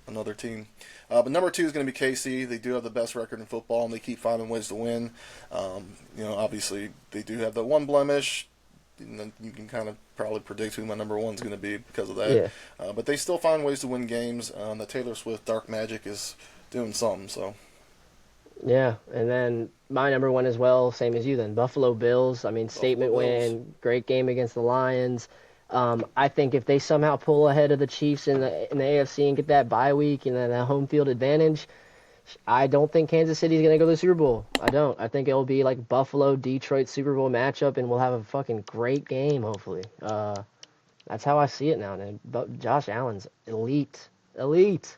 another team. But number 2 is going to be KC. They do have the best record in football, and they keep finding ways to win. Obviously they do have the one blemish. And then you can kind of probably predict who my number 1 is going to be because of that. yeah, But they still find ways to win games. The Taylor Swift Dark Magic is doing something. So yeah, and then my number 1 as well, same as you. Then Buffalo Bills. I mean, Buffalo statement Bills. win, great game against the Lions. I think if they somehow pull ahead of the Chiefs in the AFC and get that bye week and then that home field advantage, I don't think Kansas City's gonna go to the Super Bowl. I don't. I think it'll be like Buffalo Detroit Super Bowl matchup, and we'll have a fucking great game. Hopefully, that's how I see it now, man. But Josh Allen's elite, elite.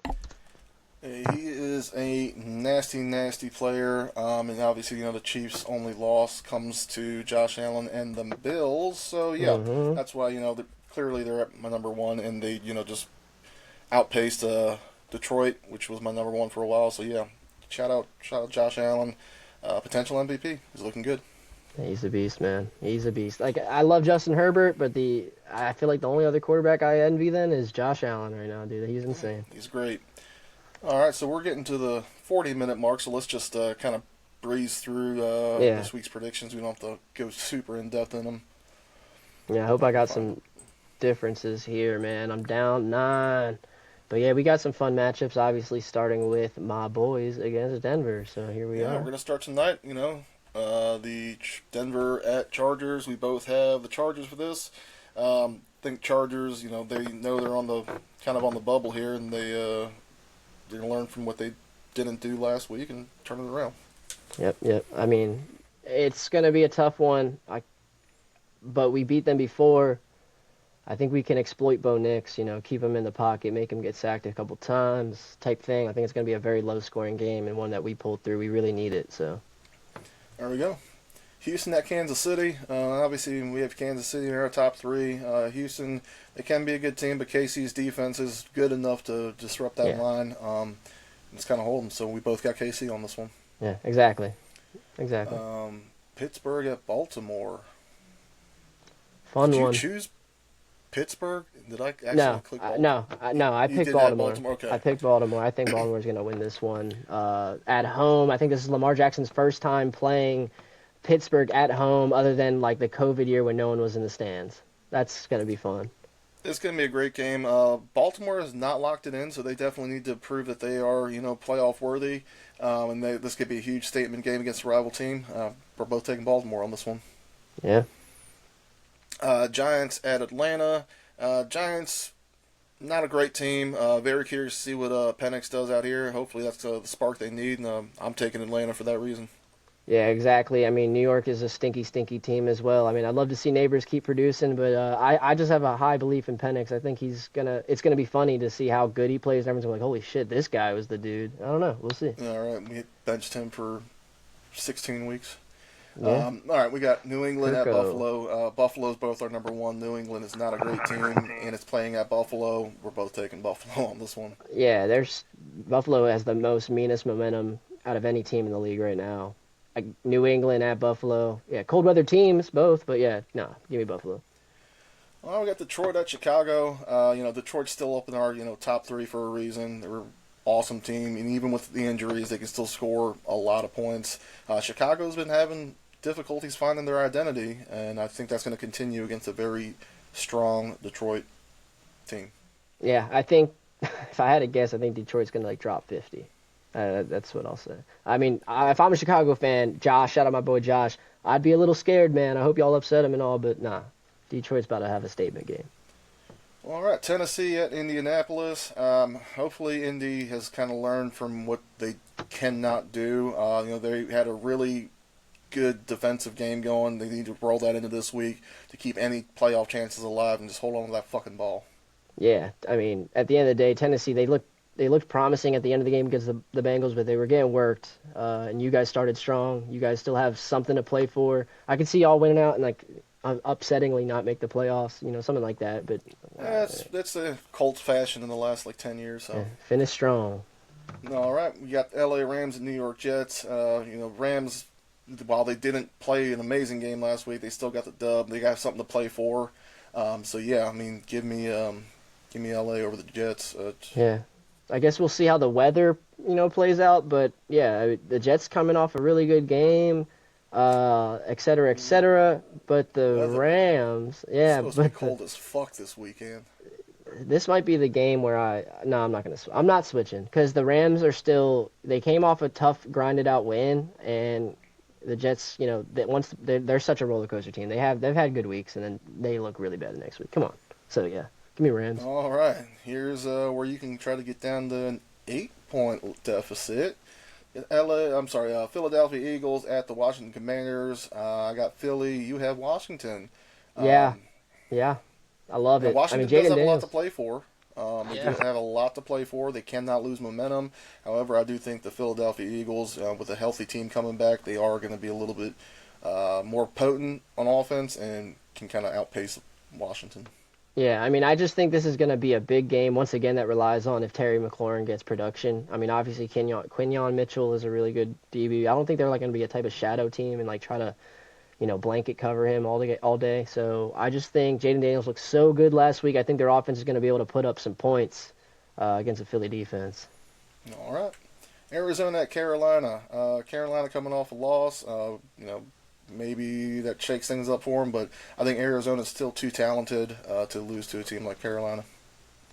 He is a nasty player. And obviously, the Chiefs' only loss comes to Josh Allen and the Bills. So, yeah, Hmm. that's why, clearly they're at my number 1, and they, just outpaced Detroit, which was my number 1 for a while. So, yeah, shout out Josh Allen. Potential MVP. He's looking good. He's a beast, man. He's a beast. Like I love Justin Herbert, but I feel like the only other quarterback I envy then is Josh Allen right now, dude. He's insane. He's great. All right, so we're getting to the 40-minute mark, so let's just kind of breeze through Yeah, this week's predictions. We don't have to go super in depth in them. yeah. I hope Let I me got find. some differences here, man. I'm down 9. But yeah, we got some fun matchups, obviously, starting with my boys against Denver. So here we Yeah, we're are. gonna start tonight. Denver at Chargers. We both have the Chargers for this. Think Chargers. They know they're on the kind of on the bubble here, and they're gonna learn from what they didn't do last week and turn it around. Yep, yep. I mean, it's gonna be a tough one. But we beat them before. I think we can exploit Bo Nix, keep him in the pocket, make him get sacked a couple times, type thing. I think it's gonna be a very low scoring game and one that we pulled through. We really need it. So There we go. Houston at Kansas City. Obviously, we have Kansas City in our top 3. Houston, they can be a good team, but KC's defense is good enough to disrupt that yeah, line. It's kind of hold them. So we both got KC on this one. yeah, exactly, exactly. Um, Pittsburgh at Baltimore. Fun Did you one. choose Pittsburgh? Did I actually No, click Baltimore? no. I You picked did have Baltimore. Baltimore. I Okay. picked Baltimore. I think Baltimore's gonna win this one. At home, I think this is Lamar Jackson's first time playing Pittsburgh at home, other than like the COVID year when no one was in the stands. That's gonna be fun. It's going to be a great game. Baltimore has not locked it in, so they definitely need to prove that they are, playoff worthy. This could be a huge statement game against a rival team. We're both taking Baltimore on this one. Yeah. Giants at Atlanta. Giants, not a great team. Very curious to see what Penix does out here. Hopefully that's the spark they need, and I'm taking Atlanta for that reason. Yeah, exactly. I mean, New York is a stinky, stinky team as well. I mean, I'd love to see Neighbors keep producing, but I just have a high belief in Penix. I think it's gonna be funny to see how good he plays. Everyone's gonna be like, holy shit, this guy was the dude. I don't know. We'll see. All right, we benched him for 16 weeks. Yeah. All right, we got New England at Kirko. Buffalo. Buffalo's both our number 1. New England is not a great team, and it's playing at Buffalo. We're both taking Buffalo on this one. Yeah, there's Buffalo has the most meanest momentum out of any team in the league right now. Like New England at Buffalo. Yeah, cold weather teams both, but yeah, no, give me Buffalo. Well, we got Detroit at Chicago. Detroit's still up in our top 3 for a reason. They're an awesome team, and even with the injuries, they can still score a lot of points. Chicago's been having difficulties finding their identity, and I think that's going to continue against a very strong Detroit team. Yeah, I think if I had to guess, I think Detroit's gonna like drop 50. That's what I'll say. I mean, if I'm a Chicago fan, Josh, shout out my boy Josh, I'd be a little scared, man. I hope y'all upset him and all, but nah, Detroit's about to have a statement game. All right, Tennessee at Indianapolis. Hopefully, Indy has kind of learned from what they cannot do. They had a really good defensive game going. They need to roll that into this week to keep any playoff chances alive and just hold on to that fucking ball. Yeah, I mean, at the end of the day, Tennessee they looked promising at the end of the game against the Bengals, but they were getting worked. And you guys started strong. You guys still have something to play for. I could see y'all winning out and like upsettingly not make the playoffs, something like that. But Yeah, that's a Colts fashion in the last like 10 years. So, finish strong. all right, we got L.A. Rams and New York Jets. Rams, while they didn't play an amazing game last week, they still got the dub. They got something to play for. So yeah, I mean, give me L.A. over the Jets. Yeah, I guess we'll see how the weather plays out. But yeah, the Jets coming off a really good game, et cetera, et cetera. But the Weather. Rams, It's yeah, supposed to be but cold as fuck this weekend. this might be the game where no, I'm not gonna I'm not switching because the Rams are still they came off a tough grinded out win and the Jets that once they're such a roller coaster team they've had good weeks and then they look really bad the next week. Come on, so yeah, give me Rams. All right, here's where you can try to get down to an 8-point deficit. Philadelphia Eagles at the Washington Commanders. I got Philly. You have Washington. Yeah, Um, yeah, I love it. I mean Washington does Jaden have a lot to Daniels. play for. They do Yeah, have a lot to play for. They cannot lose momentum. However, I do think the Philadelphia Eagles, with a healthy team coming back, they are going to be a little bit more potent on offense and can kind of outpace Washington. yeah. I mean I just think this is gonna be a big game once again that relies on if Terry McLaurin gets production. I mean obviously Quinyon Mitchell is a really good DB. I don't think they're like gonna be a type of shadow team and like try to blanket cover him all day. So I just think Jaden Daniels looked so good last week. I think their offense is going to be able to put up some points against the Philly defense. All right. Arizona at Carolina. Carolina coming off a loss. Maybe that shakes things up for them, but I think Arizona's still too talented to lose to a team like Carolina.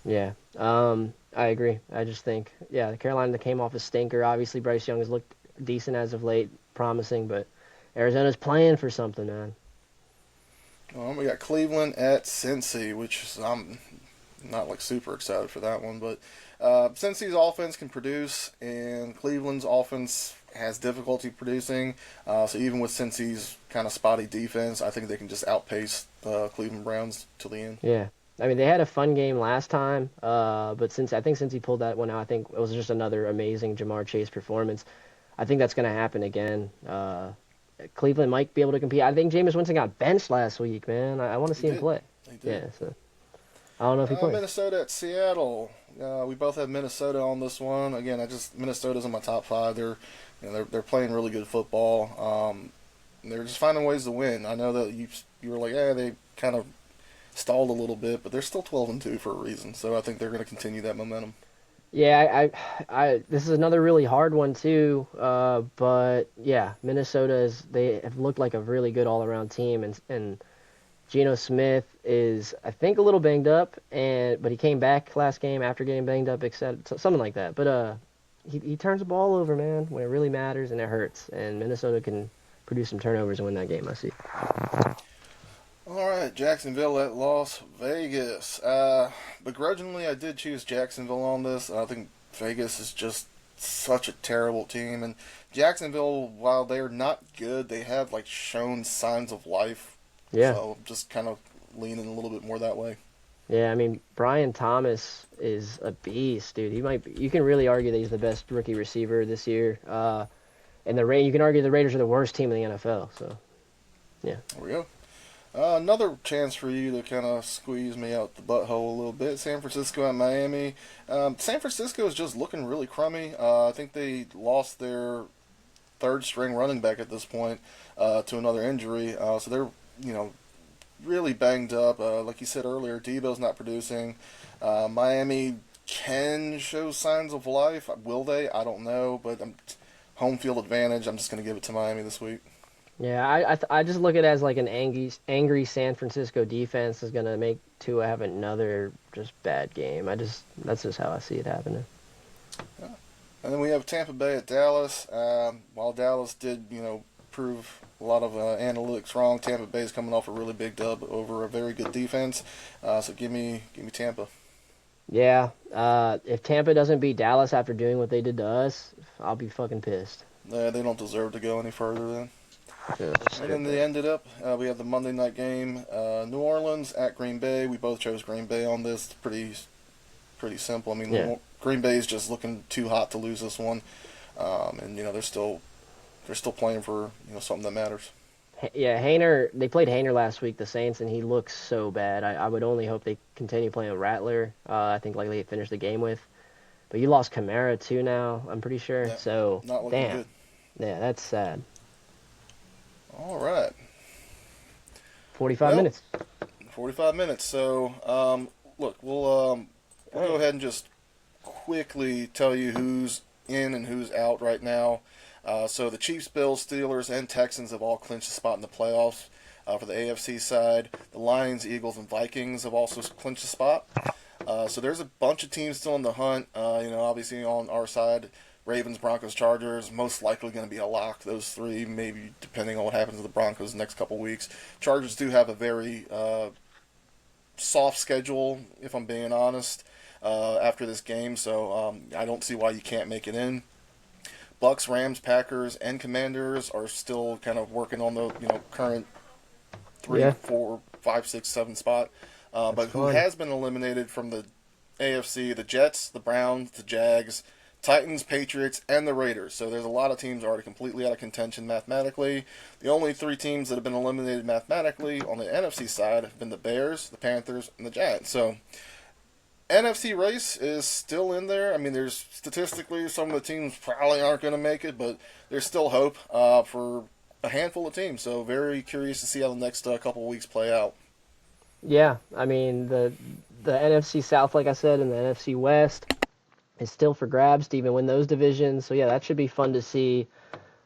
Yeah, I agree. I just think, yeah, the Carolina that came off a stinker. Obviously, Bryce Young has looked decent as of late, promising, but Arizona's playing for something, man. We got Cleveland at Cincy, which I'm not like super excited for that one, but Cincy's offense can produce, and Cleveland's offense has difficulty producing. So even with Cincy's kind of spotty defense, I think they can just outpace the Cleveland Browns till the end. Yeah. I mean, they had a fun game last time, but since he pulled that one out, I think it was just another amazing Jamar Chase performance. I think that's going to happen again. Cleveland might be able to compete. I think Jameis Winston got benched last week, man. I want to They see him did. play. They did. Yeah, so I don't know if he plays. Minnesota at Seattle. We both have Minnesota on this one. Again, Minnesota's in my top five. They're playing really good football. They're just finding ways to win. I know that you were like, yeah, they kind of stalled a little bit, but they're still 12-2 for a reason. So I think they're going to continue that momentum. Yeah, this is another really hard one too. But yeah, they have looked like a really good all around team, and Geno Smith is I think a little banged up, but he came back last game after getting banged up, etc. Something like that. But he turns the ball over, man, when it really matters, and it hurts. And Minnesota can produce some turnovers and win that game. I see. All right, Jacksonville at Las Vegas. Begrudgingly, I did choose Jacksonville on this. I think Vegas is just such a terrible team, and Jacksonville, while they're not good, they have like shown signs of life. Yeah. So just kind of leaning a little bit more that way. Yeah, I mean Brian Thomas is a beast, dude. He might be, you can really argue that he's the best rookie receiver this year. And you can argue the Raiders are the worst team in the NFL. So, yeah. There we go. Another chance for you to kind of squeeze me out the butthole a little bit. San Francisco and Miami. San Francisco is just looking really crummy. I think they lost their third string running back at this point to another injury. So they're really banged up. Like you said earlier, Debo's not producing. Miami can show signs of life. Will they? I don't know. But home field advantage. I'm just going to give it to Miami this week. Yeah, I just look at it as like an angry San Francisco defense is gonna make Tua have another just bad game. That's just how I see it happening. Yeah. And then we have Tampa Bay at Dallas. While Dallas did, prove a lot of analytics wrong, Tampa Bay is coming off a really big dub over a very good defense. So give me Tampa. Yeah, if Tampa doesn't beat Dallas after doing what they did to us, I'll be fucking pissed. They don't deserve to go any further then. Yeah, And straight then they up. ended up. We have the Monday night game, New Orleans at Green Bay. We both chose Green Bay on this. Pretty simple. I mean, Yeah, Green Bay is just looking too hot to lose this one, and they're still playing for something that matters. Yeah, Hayner. They played Hayner last week, the Saints, and he looks so bad. I would only hope they continue playing with Rattler. I think like they finished the game with. But you lost Kamara too now. I'm pretty sure. Yeah, So not looking damn. good. Yeah, that's sad. All right. 45 Well, minutes. 45 minutes. So, look, we'll go ahead and just quickly tell you who's in and who's out right now. So the Chiefs, Bills, Steelers, and Texans have all clinched a spot in the playoffs. For the AFC side, the Lions, Eagles, and Vikings have also clinched a spot. So there's a bunch of teams still in the hunt. Obviously on our side, Ravens, Broncos, Chargers, most likely going to be a lock. Those three, maybe depending on what happens to the Broncos the next couple weeks. Chargers do have a very soft schedule, if I'm being honest, after this game. So I don't see why you can't make it in. Bucks, Rams, Packers, and Commanders are still kind of working on the current three, Yeah, four, five, six, seven spot. that's But who fun. has been eliminated from the AFC? The Jets, the Browns, the Jags, Titans, Patriots, and the Raiders. So there's a lot of teams already completely out of contention mathematically. The only three teams that have been eliminated mathematically on the NFC side have been the Bears, the Panthers, and the Giants. So NFC race is still in there. I mean, there's statistically some of the teams probably aren't going to make it, but there's still hope for a handful of teams. So very curious to see how the next couple of weeks play out. Yeah, I mean the NFC South, like I said, and the NFC West is still for grabs to even win those divisions. So yeah, that should be fun to see.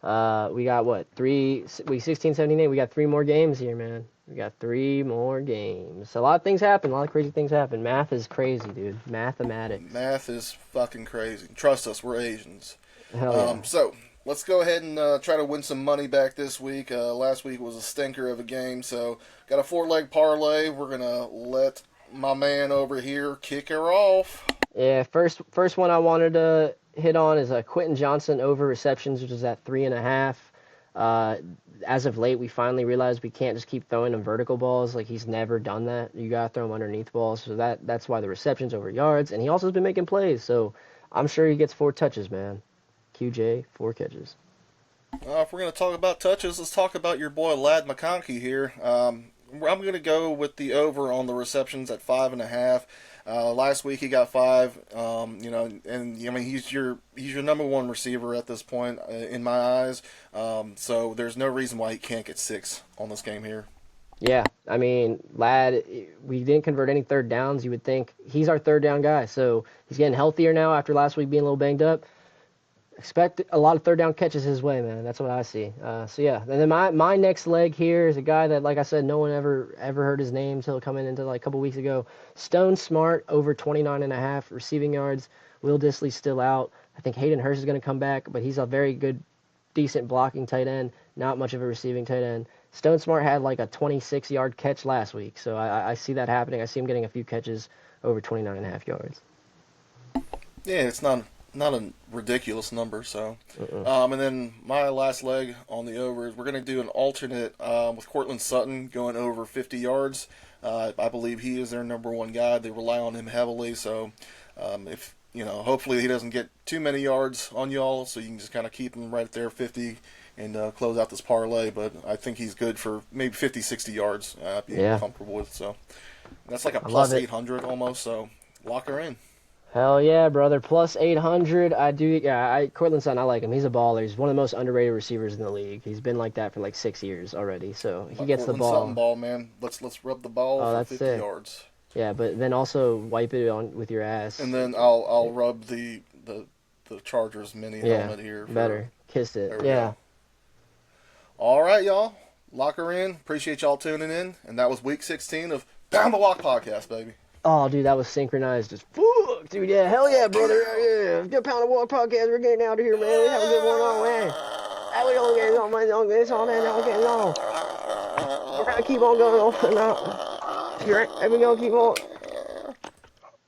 We got what week 16, 17, 18. We got three more games here, man. We got three more games. A lot of things happen. A lot of crazy things happen. Math is crazy, dude. Mathematics. Math is fucking crazy. Trust us, we're Asians. Hell yeah. So let's go ahead and try to win some money back this week. Last week was a stinker of a game, so got a four-leg parlay. We're gonna let my man over here kick her off. Yeah, first one I wanted to hit on is Quentin Johnson over receptions, which is at 3.5. Uh, as of late, we finally realized we can't just keep throwing him vertical balls. Like he's never done that. You gotta throw him underneath balls. So that's why the receptions over yards, and he also has been making plays. So I'm sure he gets 4 touches, man. QJ 4 catches. If we're gonna talk about touches, let's talk about your boy Lad McConkey here. I'm gonna go with the over on the receptions at 5.5. Last week he got five. And I mean he's your number one receiver at this point in my eyes. So there's no reason why he can't get six on this game here. Yeah, I mean, Lad, we didn't convert any third downs. You would think he's our third down guy. So he's getting healthier now after last week being a little banged up. Expect a lot of third down catches his way, man. That's what I see. So yeah, and then my next leg here is a guy that, like I said, no one ever heard his name until coming into like a couple weeks ago. Stone Smart over 29.5 receiving yards. Will Disley's still out. I think Hayden Hurst is going to come back, but he's a very good, decent blocking tight end. Not much of a receiving tight end. Stone Smart had like a 26-yard catch last week, so I see that happening. I see him getting a few catches over 29.5 yards. Yeah, it's not a ridiculous number. So, Uh-uh. and then my last leg on the over is we're going to do an alternate with Cortland Sutton going over 50 yards. I believe he is their number one guy. They rely on him heavily. So, if hopefully he doesn't get too many yards on y'all, so you can just kind of keep him right there 50 and close out this parlay. But I think he's good for maybe 50, 60 yards. I'd be Yeah, comfortable with. So that's like a I love plus it. 800 almost. So lock her in. Hell yeah, brother. Plus 800. I do. Yeah, Cortland Sutton, I like him. He's a baller. He's one of the most underrated receivers in the league. He's been like that for like 6 years already. So he My gets the Cortland Sutton ball. ball, man. Let's rub the ball Oh, for that's 50 sick. yards, Yeah, but then also wipe it on with your and ass. then I'll rub the Chargers mini Yeah, helmet here for. better. Kissed it. There we Yeah. go. All right, y'all. Lock her in. Appreciate y'all tuning in. And that was week 16 of Down the Walk podcast, baby. Oh, dude, that was synchronized as fuck, dude. Yeah, hell yeah, brother. Yeah, Good Pound of Walk podcast. We're getting out of here, man. We have a good one on, man. How we gonna get on, man? It's on, man. We're gonna keep on going on and on. We're gonna keep on.